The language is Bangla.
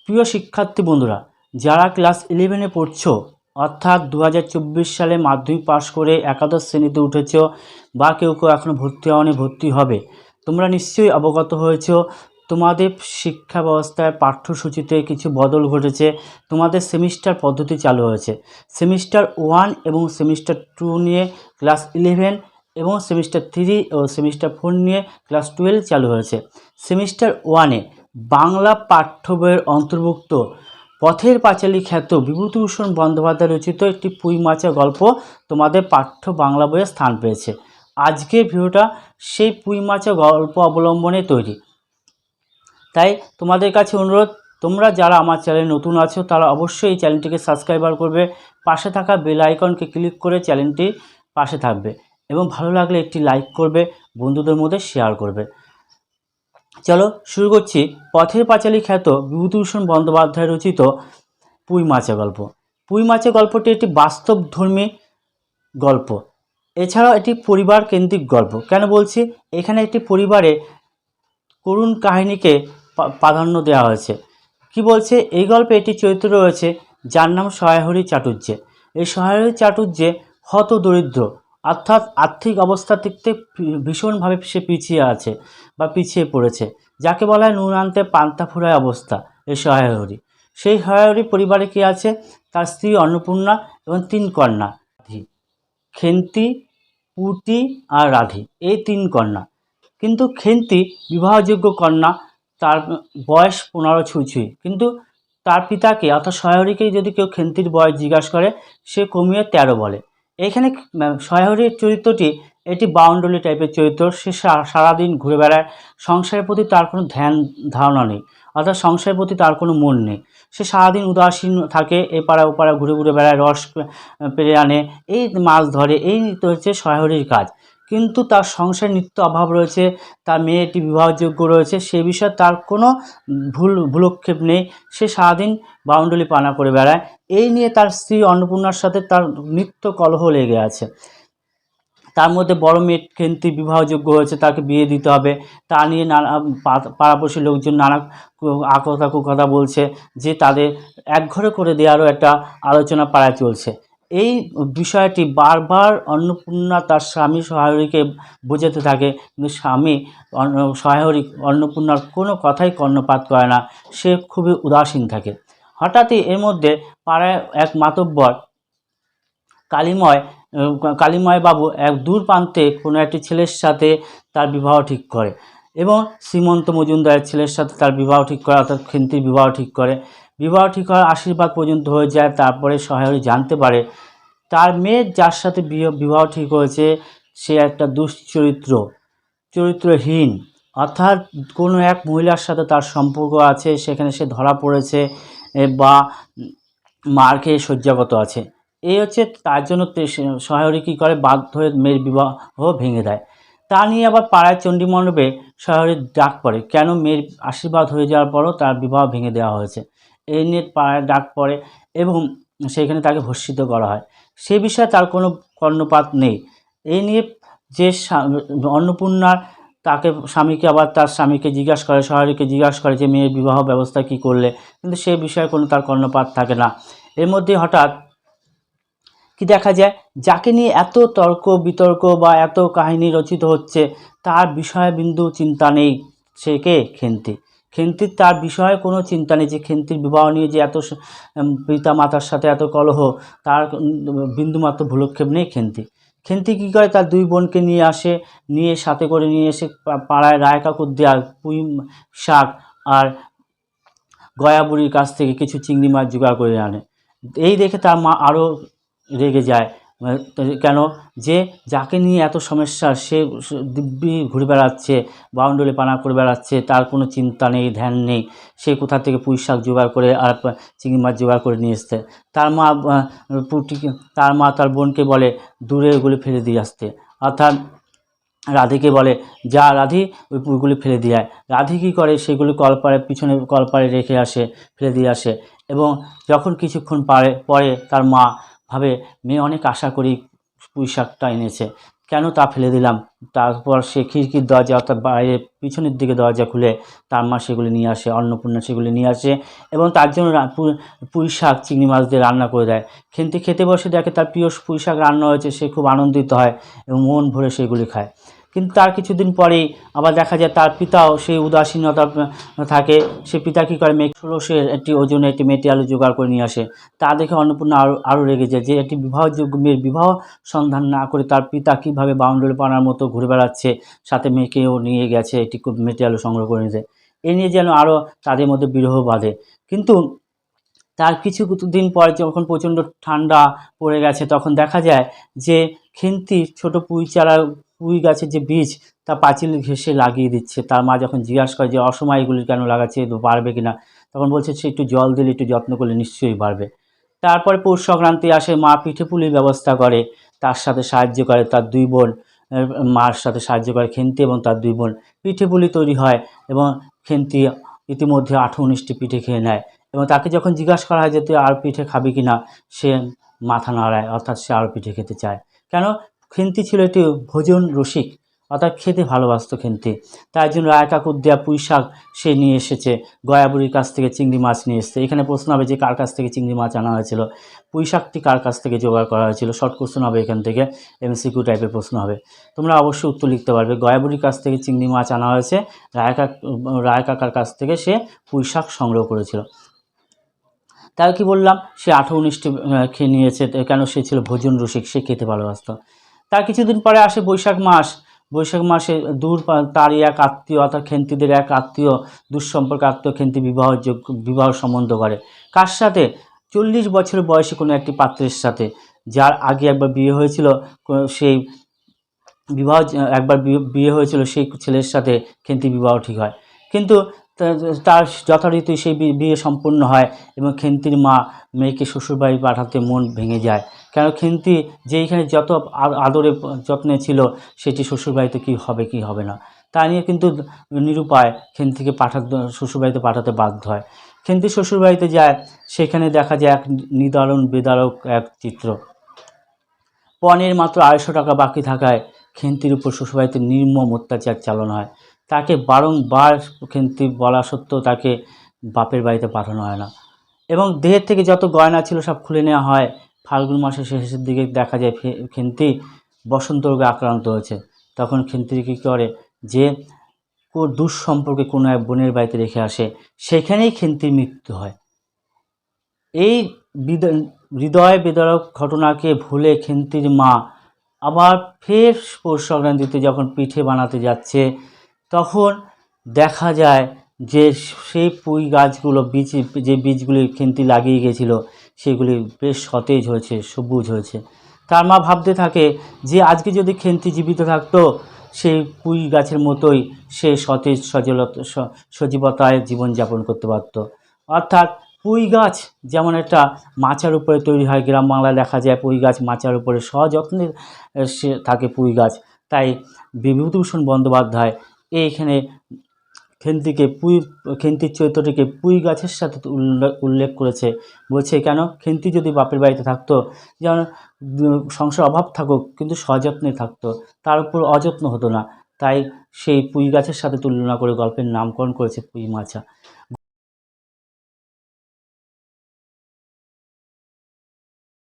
প্রিয় শিক্ষার্থী বন্ধুরা, যারা ক্লাস 11-এ পড়ছো অর্থাৎ 2024 সালে মাধ্যমিক পাশ করে একাদশ শ্রেণীতে উঠেছ বা কেউ কেউ এখনও ভর্তি হওনি, ভর্তি হবে, তোমরা নিশ্চয়ই অবগত হয়েছ তোমাদের শিক্ষা ব্যবস্থায় পাঠ্যসূচিতে কিছু বদল ঘটেছে। তোমাদের সেমিস্টার পদ্ধতি চালু হয়েছে। সেমিস্টার 1 এবং সেমিস্টার 2 নিয়ে ক্লাস 11 এবং সেমিস্টার 3 ও সেমিস্টার 4 নিয়ে ক্লাস 12 চালু হয়েছে। সেমিস্টার 1-এ বাংলা পাঠ্য বইয়ের অন্তর্ভুক্ত পথের পাঁচালী খ্যাত বিভূতিভূষণ বন্দ্যোপাধ্যায় রচিত একটি পুঁই মাছা গল্প তোমাদের পাঠ্য বাংলা বইয়ে স্থান পেয়েছে। আজকের ভিডিওটা সেই পুঁই মাছা গল্প অবলম্বনে তৈরি। তাই তোমাদের কাছে অনুরোধ, তোমরা যারা আমার চ্যানেলে নতুন আছো তারা অবশ্যই এই চ্যানেলটিকে সাবস্ক্রাইব করবে, পাশে থাকা বেল আইকনকে ক্লিক করে চ্যানেলটি পাশে থাকবে এবং ভালো লাগলে একটি লাইক করবে, বন্ধুদের মধ্যে শেয়ার করবে। চলো শুরু করছি। পথের পাঁচালী খ্যাত বিভূতিভূষণ বন্দ্যোপাধ্যায় রচিত পুঁই মাছা গল্প। পুঁই মাছা গল্পটি একটি বাস্তবধর্মী গল্প। এছাড়াও এটি পরিবার কেন্দ্রিক গল্প। কেন বলছি? এখানে একটি পরিবারে করুণ কাহিনীকে প্রাধান্য দেওয়া হয়েছে। কি বলছে? এই গল্পে একটি চরিত্র রয়েছে যার নাম সহায়হরি চাটুর্যে। এই সহায়হরি চাটুর্যে হত দরিদ্র, অর্থাৎ আর্থিক অবস্থা থেকে ভীষণভাবে সে পিছিয়ে আছে বা পিছিয়ে পড়েছে, যাকে বলা হয় নুন আনতে পান্তা ফুরায় অবস্থা। এই সহায়হরি, সেই সহায়হরি পরিবারে কি আছে? তার স্ত্রী অন্নপূর্ণা এবং 3 কন্যা, খেন্তি, পুটি আর রাধি, এই 3 কন্যা। কিন্তু খেন্তি বিবাহযোগ্য কন্যা, তার বয়স 15 ছুঁই ছুঁই। কিন্তু তার পিতাকে অর্থাৎ সহায়হরিকে যদি কেউ খেন্তির বয়স জিজ্ঞাসা করে, সে কমিয়ে 13 বলে। এখানে সহায়হরির চরিত্রটি এটি বাউন্ডুলি টাইপের চরিত্র। সে সারাদিন ঘুরে বেড়ায়, সংসারের প্রতি তার কোনো ধারণা নেই, অর্থাৎ সংসারের প্রতি তার কোনো মন নেই। সে সারাদিন উদাসীন থাকে, এপাড়া ওপাড়া ঘুরে ঘুরে বেড়ায়, রস পেরে আনে, এই মাছ ধরে, এই তো হচ্ছে সহায়হরির কাজ। কিন্তু তার সংসারে নিত্য অভাব রয়েছে, তার মেয়েটি বিবাহযোগ্য রয়েছে, সে বিষয়ে তার কোনো ভুলক্ষেপ নেই। সে সারাদিন বাউন্ডুলি পানা করে বেড়ায়। এই নিয়ে তার স্ত্রী অন্নপূর্ণার সাথে তার নিত্য কলহ লেগে আছে। তার মধ্যে বড় মেয়ে খেন্তি বিবাহযোগ্য হয়েছে, তাকে বিয়ে দিতে হবে। তা নিয়ে নানা পাড়াপড়শি লোকজন নানা কথা বলছে যে তাদের একঘরে করে দেওয়ারও একটা আলোচনা পাড়ায় চলছে। এই বিষয়টি বারবার অন্নপূর্ণা তার স্বামী সহায়হরিকে বোঝাতে থাকে, কিন্তু স্বামী সহায়হরি অন্নপূর্ণার কোনো কথাই কর্ণপাত করে না, সে খুবই উদাসীন থাকে। হঠাৎই এর মধ্যে পাড়ায় এক মাতব্বর কালীময় বাবু এক দূর প্রান্তে কোনো একটি ছেলের সাথে তার বিবাহ ঠিক করে এবং শ্রীমন্ত মজুমদারের ছেলের সাথে তার বিবাহ ঠিক করে, অর্থাৎ খেন্তির বিবাহ ঠিক করে। বিবাহ ঠিক হওয়ার আশীর্বাদ পর্যন্ত হয়ে যায়। তারপরে সহায়হরি জানতে পারে তার মেয়ের যার সাথে বিবাহ ঠিক হয়েছে সে একটা চরিত্রহীন, অর্থাৎ কোনো এক মহিলার সাথে তার সম্পর্ক আছে, সেখানে সে ধরা পড়েছে বা মার খেয়ে শয্যাগত আছে। এই হচ্ছে তার জন্য সহায়হরি কী করে, বাধ্য হয়ে মেয়ের বিবাহ ভেঙে দেয়। তা নিয়ে আবার পাড়ায় চণ্ডীমণ্ডপে সহায়হরির ডাক পড়ে, কেন মেয়ের আশীর্বাদ হয়ে যাওয়ার পরও তার বিবাহ ভেঙে দেওয়া হয়েছে। এই নিয়ে পাড়ায় ডাক পড়ে এবং সেখানে তাকে ভর্ৎসিত করা হয়। সে বিষয়ে তার কোনো কর্ণপাত নেই। এই নিয়ে যে অন্নপূর্ণার তার স্বামীকে জিজ্ঞাসা করে, সহায়হরিকে জিজ্ঞাসা করে যে মেয়ের বিবাহ ব্যবস্থা কী করলে, কিন্তু সে বিষয়ে কোনো তার কর্ণপাত থাকে না। এর মধ্যে হঠাৎ কি দেখা যায়, যাকে নিয়ে এত তর্ক বিতর্ক বা এত কাহিনী রচিত হচ্ছে তার বিষয়ে বিন্দু চিন্তা নেই। সে কে? খেন্তির তার বিষয়ে কোনো চিন্তা নেই, যে খেন্তির বিবাহ নিয়ে যে এত পিতা মাতার সাথে এত কলহ, তার বিন্দুমাত্র ভুলক্ষেপ নেই। খেন্তি কী করে, তার 2 বোনকে নিয়ে সাথে করে নিয়ে এসে পাড়ায় রায় কাকুর দেওয়া পুঁই শাক আর গয়া বুড়ির কাছ থেকে কিছু চিংড়ি মাছ জোগাড় করে আনে। এই দেখে তার মা আরও রেগে যায়। কেন? যে যাকে নিয়ে এত সমস্যা, সে দিব্যি ঘুরে বেড়াচ্ছে, বাউন্ডুলি পানা করে বেড়াচ্ছে, তার কোনো চিন্তা নেই, ধ্যান নেই, সে কোথা থেকে পুঁই শাক জোগাড় করে আর চিংড়ি মাছ জোগাড় করে নিয়ে এসছে। তার মা তার বোনকে বলে দূরে ওগুলি ফেলে দিয়ে আসতে, অর্থাৎ রাধিকে বলে, যা রাধি ওই পুঁইগুলি ফেলে দিয়ে আয়। রাধি কী করে, সেগুলি পিছনে কলপাড়ে রেখে আসে, ফেলে দিয়ে আসে। এবং যখন কিছুক্ষণ পরে তার মা ভাবে মেয়ে অনেক আশা করি পুঁই শাকটা এনেছে, কেন তা ফেলে দিলাম। তারপর সে খিড়কির দরজা অর্থাৎ বাইরে পিছনের দিকে দরজা খুলে তার মা সেগুলি নিয়ে আসে, অন্নপূর্ণা সেগুলি নিয়ে আসে এবং তার জন্য পুঁই শাক চিংড়ি মাছ দিয়ে রান্না করে দেয়। খেন্তি খেতে বসে দেখে তার প্রিয় পুঁই শাক রান্না হয়েছে, সে খুব আনন্দিত হয় এবং মন ভরে সেগুলি খায়। কিন্তু তার কিছুদিন পরেই আবার দেখা যায় তার পিতাও সেই উদাসীনতা থাকে। সে পিতা কী করে, ষোড়শের একটি ওজনে একটি মেটে আলু জোগাড় করে নিয়ে আসে। তা দেখে অন্নপূর্ণা আরও রেগে যায় যে একটি বিবাহযোগ্য মেয়ের বিবাহ সন্ধান না করে তার পিতা কীভাবে বাউন্ডুলে পানার মতো ঘুরে বেড়াচ্ছে, সাথে মেয়েকেও নিয়ে গেছে একটি মেটে আলু সংগ্রহ করে নিতে। এ নিয়ে যেন আরও তাদের মধ্যে বিরহ বাধে। কিন্তু তার কিছু দিন পর যখন প্রচণ্ড ঠান্ডা পড়ে গেছে তখন দেখা যায় যে খেন্তি ছোটো পুঁই গাছের যে বীজ তা পাঁচিল ঘেঁষে লাগিয়ে দিচ্ছে। তার মা যখন জিজ্ঞাসা করে যে অসময়ে এগুলি কেন লাগাচ্ছে, বাড়বে কিনা, তখন বলছে সে একটু জল দিলে একটু যত্ন করলে নিশ্চয়ই বাড়বে। তারপরে পৌষ সংক্রান্তি আসে, মা পিঠে পুলির ব্যবস্থা করে, তার সাথে সাহায্য করে তার দুই বোন, মার সাথে সাহায্য করে খেন্তি এবং তার দুই বোন। পিঠে পুলি তৈরি হয় এবং খেন্তি ইতিমধ্যে 18-19টি পিঠে খেয়ে নেয় এবং তাকে যখন জিজ্ঞাসা করা হয় যে তুই আর পিঠে খাবি কি না, সে মাথা নাড়ায়, অর্থাৎ সে আরও পিঠে খেতে চায়। কেন, খেন্তি ছিল একটি ভোজন রসিক, অর্থাৎ খেতে ভালোবাসত খেন্তি। তাই জন্য রায় কাকুর দেয়া পুঁই শাক সে নিয়ে এসেছে, গয়াবুড়ির কাছ থেকে চিংড়ি মাছ নিয়ে এসেছে। এখানে প্রশ্ন হবে যে কার কাছ থেকে চিংড়ি মাছ আনা হয়েছিল, পুঁই শাকটি কার কাছ থেকে জোগাড় করা হয়েছিল। শর্ট কোশ্চেন হবে এখান থেকে, MCQ টাইপের প্রশ্ন হবে। তোমরা অবশ্যই উত্তর লিখতে পারবে। গয়াবুড়ির কাছ থেকে চিংড়ি মাছ আনা হয়েছে, রায় কাকার কাছ থেকে সে পুঁই শাক সংগ্রহ করেছিল। তাই কি বললাম, সে 18-19টি খেয়ে নিয়েছে, কেন সে ছিল ভোজন রসিক, সে খেতে ভালোবাসত। তার কিছুদিন পরে আসে বৈশাখ মাস। বৈশাখ মাসে তারই এক আত্মীয়, অর্থাৎ খেন্তিদের এক আত্মীয়, দুঃসম্পর্ক আত্মীয় খেন্তি বিবাহ সম্বন্ধ করে। কার সাথে, 40 বছরের বয়সী কোনো একটি পাত্রের সাথে, যার আগে একবার বিয়ে হয়েছিল। সেই একবার বিয়ে হয়েছিল সেই ছেলের সাথে খেন্তি বিবাহ ঠিক হয়। কিন্তু তার যথারীতি সেই বিয়ে সম্পন্ন হয় এবং খেন্তির মা মেয়েকে শ্বশুরবাড়ি পাঠাতে মন ভেঙে যায়। কেন, খেন্তি যেইখানে যত আদরে যত্নে ছিল সেটি শ্বশুরবাড়িতে কী হবে কী হবে না তা নিয়ে কিন্তু নিরুপায় খেন্তিকে শ্বশুরবাড়িতে পাঠাতে বাধ্য হয়। খেন্তি শ্বশুরবাড়িতে যায়, সেখানে দেখা যায় এক নিদারুণ বেদারক এক চিত্র। পণের মাত্র 250 টাকা বাকি থাকায় খেন্তির উপর শ্বশুরবাড়িতে নির্মম অত্যাচার চালানো হয়। তাকে বারংবার খেন্তি বলা সত্ত্বেও তাকে বাপের বাড়িতে পাঠানো হয় না এবং দেহের থেকে যত গয়না ছিল সব খুলে নেওয়া হয়। ফাল্গুন মাসের শেষের দিকে দেখা যায় খেন্তি বসন্ত রোগে আক্রান্ত হয়েছে। তখন খেন্তি কী করে, যে দুঃসম্পর্কে কোনো এক বোনের বাড়িতে রেখে আসে, সেখানেই খেন্তির মৃত্যু হয়। এই হৃদয় বেদরক ঘটনাকে ভুলে খেন্তির মা আবার ফের পৌষ সংক্রান্তিতে যখন পিঠে বানাতে যাচ্ছে, তখন দেখা যায় যে সেই পুঁই গাছগুলো যে বীজগুলি খেন্তি লাগিয়ে গেছিলো সেগুলি বেশ সতেজ হয়েছে, সবুজ হয়েছে। তার মা ভাবতে থাকে যে আজকে যদি খেন্তি জীবিত থাকতো, সেই পুঁই গাছের মতোই সে সতেজ সজীবতায় জীবনযাপন করতে পারত। অর্থাৎ পুঁই গাছ যেমন একটা মাচার উপরে তৈরি হয়, গ্রাম বাংলায় দেখা যায় পুঁই গাছ মাচার উপরে সযত্নে সে থাকে পুঁই গাছ। তাই বিভূতিভূষণ বন্দ্যোপাধ্যায় এইখানে খেন্তির চরিত্রটিকে পুঁই গাছের সাথে উল্লেখ করেছে। বলছে কেন, খেন্তি যদি বাপের বাড়িতে থাকতো, যেমন সংসার অভাব থাকুক কিন্তু সযত্নে থাকতো, তার উপর অযত্ন হতো না, তাই সেই পুঁই গাছের সাথে তুলনা করে গল্পের নামকরণ করেছে পুঁই মাছা।